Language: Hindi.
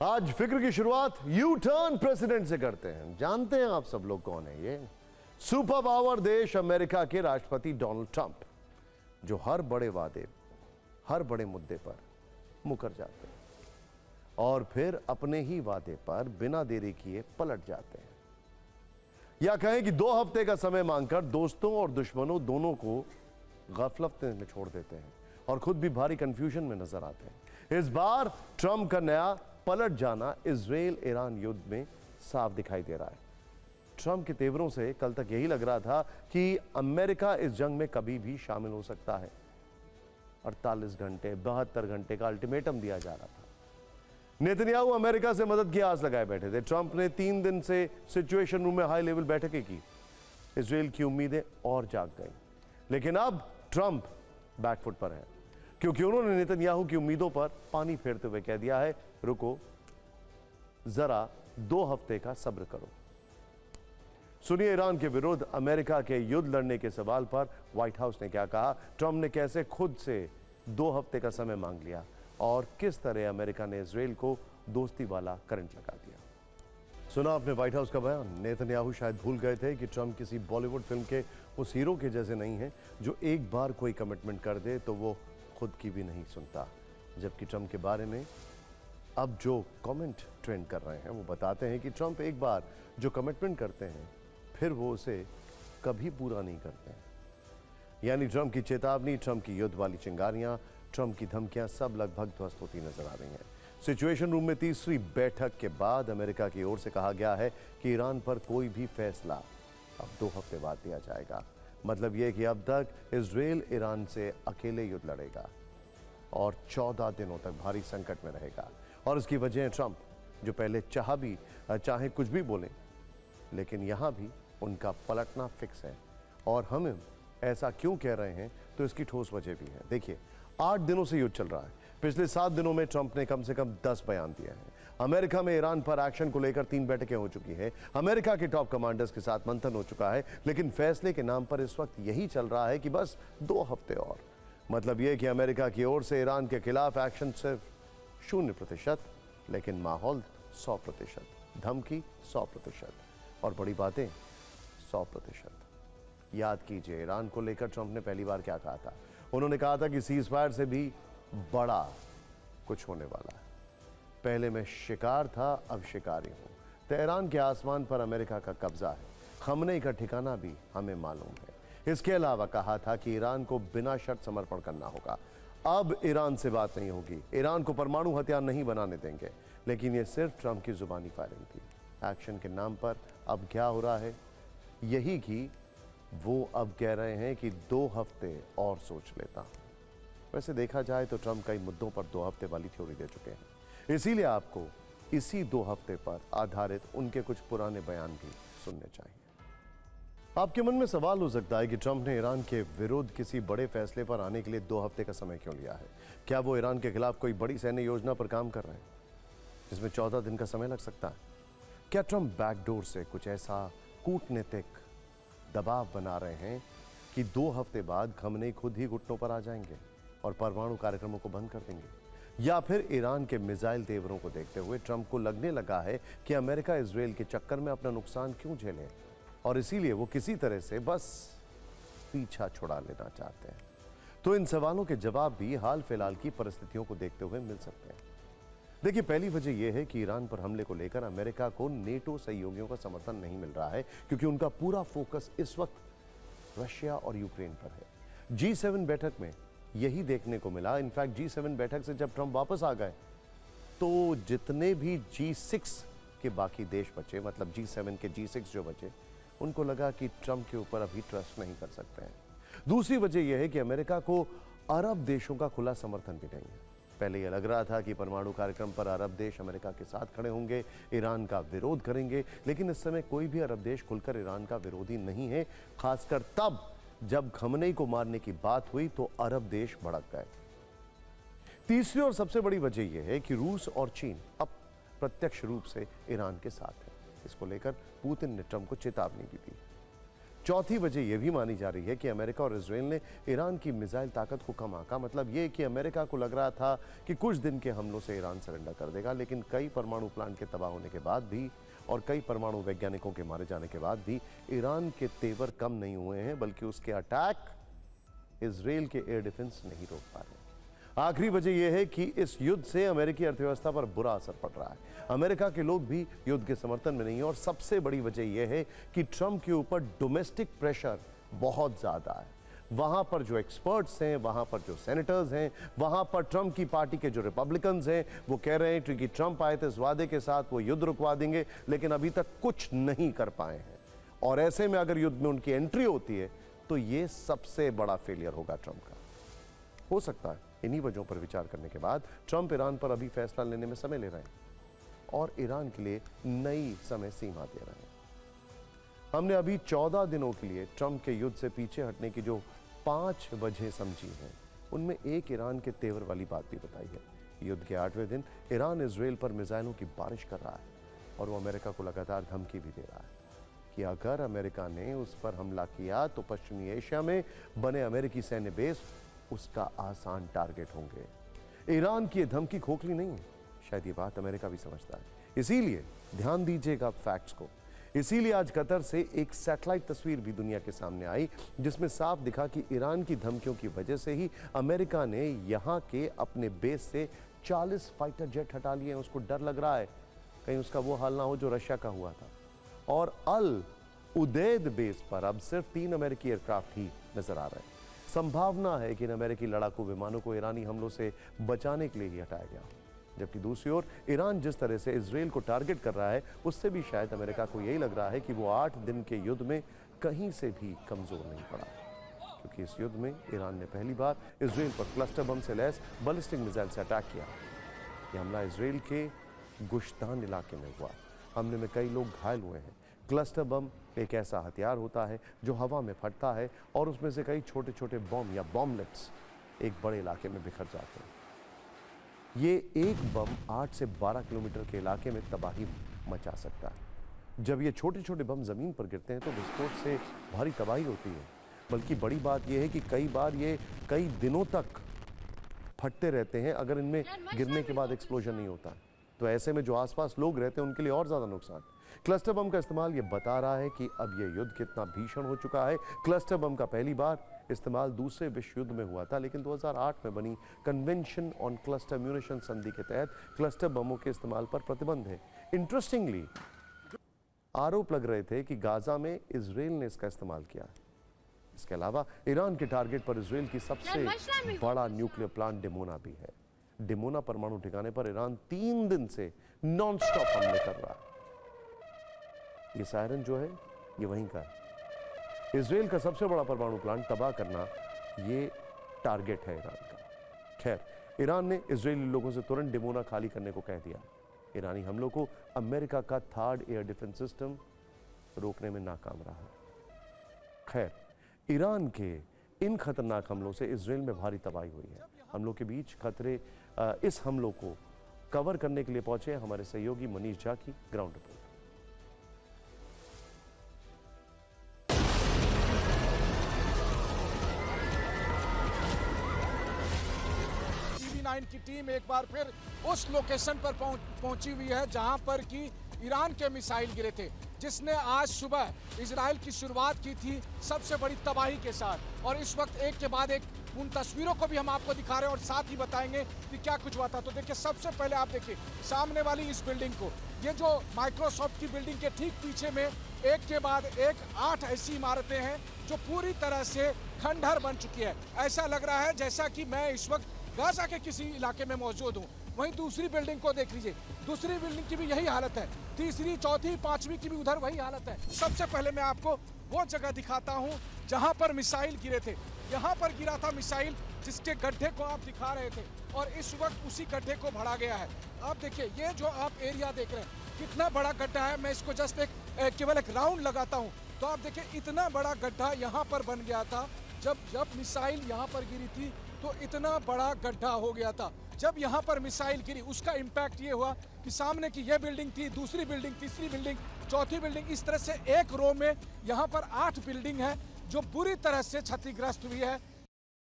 आज फिक्र की शुरुआत यू टर्न प्रेसिडेंट से करते हैं। जानते हैं आप सब लोग कौन है ये? सुपर पावर देश अमेरिका के राष्ट्रपति डोनाल्ड ट्रंप, जो हर बड़े वादे, हर बड़े मुद्दे पर मुकर जाते हैं और फिर अपने ही वादे पर बिना देरी किए पलट जाते हैं, या कहें कि 2 हफ्ते का समय मांगकर दोस्तों और दुश्मनों दोनों को गफलत में छोड़ देते हैं और खुद भी भारी कंफ्यूजन में नजर आते हैं। इस बार ट्रंप का नया पलट जाना इजराइल ईरान युद्ध में साफ दिखाई दे रहा है। ट्रंप के तेवरों से कल तक यही लग रहा था कि अमेरिका इस जंग में कभी भी शामिल हो सकता है। 48 घंटे 72 घंटे का अल्टीमेटम दिया जा रहा था। नेतन्याहू अमेरिका से मदद की आस लगाए बैठे थे। ट्रंप ने 3 दिन से सिचुएशन रूम में हाई लेवल बैठकें की। इजराइल की उम्मीदें और जाग गई, लेकिन अब ट्रंप बैकफुट पर है, क्योंकि उन्होंने नेतन्याहू की उम्मीदों पर पानी फेरते हुए कह दिया है, रुको जरा 2 हफ्ते का सब्र करो। सुनिए ईरान के विरुद्ध अमेरिका के युद्ध लड़ने के सवाल पर व्हाइट हाउस ने क्या कहा, ट्रंप ने कैसे खुद से 2 हफ्ते का समय मांग लिया और किस तरह अमेरिका ने इजराइल को दोस्ती वाला करंट लगा दिया। सुना आपने व्हाइट हाउस का बयान। नेतन्याहू शायद भूल गए थे कि ट्रंप किसी बॉलीवुड फिल्म के उस हीरो के जैसे नहीं है जो एक बार कोई कमिटमेंट कर दे तो वो खुद की भी नहीं सुनता। जबकि ट्रंप के बारे में अब जो कमेंट ट्रेंड कर रहे हैं वो बताते हैं कि ट्रंप एक बार जो कमिटमेंट करते हैं फिर वो उसे कभी पूरा नहीं करते हैं। यानी ट्रंप की चेतावनी, ट्रंप की युद्ध वाली चिंगारियां, ट्रंप की धमकियां सब लगभग ध्वस्त होती नजर आ रही हैं। सिचुएशन रूम में तीसरी बैठक के बाद अमेरिका की ओर से कहा गया है कि ईरान पर कोई भी फैसला अब 2 हफ्ते बाद लिया जाएगा। मतलब यह कि अब तक इजराइल ईरान से अकेले युद्ध लड़ेगा और 14 दिनों तक भारी संकट में रहेगा। और इसकी वजह है ट्रंप, जो पहले चाहे कुछ भी बोलें, लेकिन यहां भी उनका पलटना फिक्स है। और हम ऐसा क्यों कह रहे हैं तो इसकी ठोस वजह भी है। देखिए, 8 दिनों से युद्ध चल रहा है। पिछले 7 दिनों में ट्रंप ने कम से कम 10 बयान दिए हैं। अमेरिका में ईरान पर एक्शन को लेकर 3 बैठकें हो चुकी हैं। अमेरिका के टॉप कमांडर्स के साथ मंथन हो चुका है, लेकिन फैसले के नाम पर इस वक्त यही चल रहा है कि बस 2 हफ्ते और। मतलब यह कि अमेरिका की ओर से ईरान के खिलाफ एक्शन सिर्फ 0%, लेकिन माहौल 100%, धमकी 100% और बड़ी बातें 100%। याद कीजिए, ईरान को लेकर ट्रंप ने पहली बार क्या कहा था। उन्होंने कहा था कि सीज फायर से भी बड़ा कुछ होने वाला है। पहले मैं शिकार था, अब शिकारी हूं। तेहरान के आसमान पर अमेरिका का कब्जा है। खमनेई का ठिकाना भी हमें मालूम है। इसके अलावा कहा था कि ईरान को बिना शर्त समर्पण करना होगा। अब ईरान से बात नहीं होगी, ईरान को परमाणु हथियार नहीं बनाने देंगे। लेकिन यह सिर्फ ट्रंप की जुबानी फायरिंग थी। एक्शन के नाम पर अब क्या हो रहा है, यही कि वो अब कह रहे हैं कि 2 हफ्ते और सोच लेता। वैसे देखा जाए तो ट्रंप कई मुद्दों पर 2 हफ्ते वाली थ्योरी दे चुके हैं। इसीलिए आपको इसी 2 हफ्ते पर आधारित उनके कुछ पुराने बयान भी सुनने चाहिए। आपके मन में सवाल हो सकता है कि ट्रंप ने ईरान के विरुद्ध किसी बड़े फैसले पर आने के लिए 2 हफ्ते का समय क्यों लिया है। क्या वो ईरान के खिलाफ कोई बड़ी सैन्य योजना पर काम कर रहे हैं जिसमें 14 दिन का समय लग सकता है? क्या ट्रंप बैकडोर से कुछ ऐसा कूटनीतिक दबाव बना रहे हैं कि 2 हफ्ते बाद खमनेई खुद ही घुटनों पर आ जाएंगे और परमाणु कार्यक्रमों को बंद कर देंगे? या फिर ईरान के मिसाइल तेवरों को देखते हुए ट्रंप को लगने लगा है कि अमेरिका इजराइल के चक्कर में अपना नुकसान क्यों झेले और इसीलिए वो किसी तरह से बस पीछा छुड़ा लेना चाहते हैं? तो इन सवालों के जवाब भी हाल फिलहाल की परिस्थितियों को देखते हुए मिल सकते हैं। देखिए, पहली वजह यह है कि ईरान पर हमले को लेकर अमेरिका को नेटो सहयोगियों का समर्थन नहीं मिल रहा है, क्योंकि उनका पूरा फोकस इस वक्त रशिया और यूक्रेन पर है। G7 बैठक में यही देखने को मिला। इनफैक्ट G7 बैठक से जब ट्रंप वापस आ गए तो जितने भी G6 के बाकी देश बचे, मतलब G7 के G6 जो बचे, उनको लगा कि ट्रंप के ऊपर अभी ट्रस्ट नहीं कर सकते हैं। दूसरी वजह यह है कि अमेरिका को अरब देशों का खुला समर्थन भी नहीं है। पहले यह लग रहा था कि परमाणु कार्यक्रम पर अरब देश अमेरिका के साथ खड़े होंगे, ईरान का विरोध करेंगे, लेकिन इस समय कोई भी अरब देश खुलकर ईरान का विरोधी नहीं है। खासकर तब जब खमनेई को मारने की बात हुई तो अरब देश भड़क गए। तीसरी और सबसे बड़ी वजह यह है कि रूस और चीन अब प्रत्यक्ष रूप से ईरान के साथ है। इसको लेकर पुतिन ने ट्रंप को चेतावनी भी दी। चौथी वजह यह भी मानी जा रही है कि अमेरिका और इजराइल ने ईरान की मिसाइल ताकत को कम आंका। मतलब ये कि अमेरिका को लग रहा था कि कुछ दिन के हमलों से ईरान सरेंडर कर देगा, लेकिन कई परमाणु प्लांट के तबाह होने के बाद भी और कई परमाणु वैज्ञानिकों के मारे जाने के बाद भी ईरान के तेवर कम नहीं हुए हैं, बल्कि उसके अटैक इजराइल के एयर डिफेंस नहीं रोक पा रहे। आखिरी वजह यह है कि इस युद्ध से अमेरिकी अर्थव्यवस्था पर बुरा असर पड़ रहा है। अमेरिका के लोग भी युद्ध के समर्थन में नहीं है और सबसे बड़ी वजह यह है कि ट्रंप के ऊपर डोमेस्टिक प्रेशर बहुत ज्यादा है। वहां पर जो एक्सपर्ट्स हैं, वहां पर जो सेनेटर्स हैं, वहां पर ट्रंप की पार्टी के जो रिपब्लिकन्स हैं, वो कह रहे हैं कि ट्रंप आए थे इस वादे के साथ वो युद्ध रुकवा देंगे, लेकिन अभी तक कुछ नहीं कर पाए हैं। और ऐसे में अगर युद्ध में उनकी एंट्री होती है तो ये सबसे बड़ा फेलियर होगा ट्रंप का। हो सकता है इन्हीं वजहों पर विचार करने के बाद ट्रंप ईरान पर अभी फैसला लेने में समय ले रहे हैं और ईरान के लिए नई समय सीमा दे रहे हैं। हमने अभी 14 दिनों के लिए ट्रंप के युद्ध से पीछे हटने की जो 5 वजह समझी हैं, उनमें एक ईरान के तेवर वाली बात भी बताई है। युद्ध के 8वें दिन ईरान इजराइल पर मिसाइलों की बारिश कर रहा है और वो अमेरिका को लगातार धमकी भी दे रहा है कि अगर अमेरिका ने उस पर हमला किया तो पश्चिमी एशिया में बने अमेरिकी सैन्य बेस उसका आसान टारगेट होंगे। ईरान की यह धमकी खोखली नहीं है, शायद ये बात अमेरिका भी समझता है। इसीलिए ध्यान दीजिएगा फैक्ट्स को। इसीलिए आज कतर से एक सैटेलाइट तस्वीर भी दुनिया के सामने आई जिसमें साफ दिखा कि ईरान की धमकियों की वजह से ही अमेरिका ने यहां के अपने बेस से 40 फाइटर जेट हटा लिए हैं। उसको डर लग रहा है कहीं उसका वो हाल ना हो जो रशिया का हुआ था। और अल उदैद बेस पर अब सिर्फ 3 अमेरिकी एयरक्राफ्ट ही नजर आ रहे हैं। संभावना है कि इन अमेरिकी लड़ाकू विमानों को ईरानी हमलों से बचाने के लिए ही हटाया गया, जबकि दूसरी ओर ईरान जिस तरह से इजराइल को टारगेट कर रहा है उससे भी शायद अमेरिका को यही लग रहा है कि वो 8 दिन के युद्ध में कहीं से भी कमजोर नहीं पड़ा, क्योंकि इस युद्ध में ईरान ने पहली बार इजराइल पर क्लस्टर बम से लैस बैलिस्टिक मिसाइल से अटैक किया। यह हमला इजराइल के गुश्तान इलाके में हुआ। हमले में कई लोग घायल हुए हैं। क्लस्टर बम एक ऐसा हथियार होता है जो हवा में फटता है और उसमें से कई छोटे छोटे बम या बॉम्बलेट्स एक बड़े इलाके में बिखर जाते हैं। ये एक बम 8 से 12 किलोमीटर के इलाके में तबाही मचा सकता है। जब ये छोटे छोटे बम जमीन पर गिरते हैं तो विस्फोट से भारी तबाही होती है, बल्कि बड़ी बात यह है कि कई बार ये कई दिनों तक फटते रहते हैं अगर इनमें गिरने के बाद एक्सप्लोजन नहीं होता। तो ऐसे में जो आसपास लोग रहते हैं उनके लिए और ज्यादा नुकसान। क्लस्टर बम का इस्तेमाल ये बता रहा है कि अब ये युद्ध कितना भीषण हो चुका है। क्लस्टर बम का पहली बार इस्तेमाल दूसरे विश्व युद्ध में हुआ था, लेकिन 2008 में बनी कन्वेंशन ऑन क्लस्टर म्यूनिशन संधि के तहत क्लस्टर बमों के इस्तेमाल पर प्रतिबंध है। इंटरेस्टिंगली आरोप लग रहे थे कि गाजा में इजराइल ने इसका इस्तेमाल किया। इसके अलावा ईरान के टारगेट पर इजराइल की सबसे बड़ा न्यूक्लियर प्लांट डिमोना भी है। डिमोना परमाणु ठिकाने पर ईरान 3 दिन से नॉन स्टॉप हमले कर रहा है। ये सायरन जो है ये वहीं का है। इजराइल का सबसे बड़ा परमाणु प्लांट तबाह करना ये टारगेट है ईरान का। खैर, ईरान ने इजरायली लोगों से तुरंत डिमोना खाली करने को कह दिया। ईरानी हमलों को अमेरिका का 3rd एयर डिफेंस सिस्टम रोकने में नाकाम रहा। खैर, ईरान के इन खतरनाक हमलों से इजराइल में भारी तबाही हुई है। हमलों के बीच खतरे इस हमलों को कवर करने के लिए पहुंचे हमारे सहयोगी मनीष झा की ग्राउंड रिपोर्ट। की टीम एक बार फिर उस लोकेशन पर पहुंची हुई है जहां पर कि ईरान के मिसाइल गिरे थे, जिसने आज सुबह इजराइल की शुरुआत की थी सबसे बड़ी तबाही के साथ। और इस वक्त एक के बाद एक उन तस्वीरों को भी हम आपको दिखा रहे हैं और साथ ही बताएंगे कि क्या कुछ हुआ था। तो देखिए, सबसे पहले आप देखिए सामने वाली इस बिल्डिंग को, ये जो माइक्रोसॉफ्ट की बिल्डिंग के ठीक पीछे में एक के बाद एक 8 ऐसी इमारतें हैं जो पूरी तरह से खंडहर बन चुकी है। ऐसा लग रहा है जैसा कि मैं इस वक्त गाजा के किसी इलाके में मौजूद हूँ। वहीं दूसरी बिल्डिंग को देख लीजिए, दूसरी बिल्डिंग की भी यही हालत है, तीसरी, चौथी, 5वीं की भी उधर वही हालत है। सबसे पहले मैं आपको वो जगह दिखाता हूँ जहाँ पर मिसाइल गिरे थे। यहाँ पर गिरा था मिसाइल, जिसके गड्ढे को आप दिखा रहे थे और इस वक्त उसी गड्ढे को भरा गया है। आप देखिए, ये जो आप एरिया देख रहे हैं कितना बड़ा गड्ढा है। मैं इसको जस्ट केवल एक राउंड लगाता हूँ तो आप देखिए इतना बड़ा गड्ढा यहाँ पर बन गया था। जब मिसाइल यहाँ पर गिरी थी तो इतना बड़ा गड्ढा हो गया था। जब यहाँ पर मिसाइल गिरी उसका इम्पैक्ट ये हुआ कि सामने की ये बिल्डिंग थी, दूसरी बिल्डिंग, तीसरी बिल्डिंग, चौथी बिल्डिंग, इस तरह से एक रो में यहाँ पर 8 बिल्डिंग है जो बुरी तरह से क्षतिग्रस्त हुई है।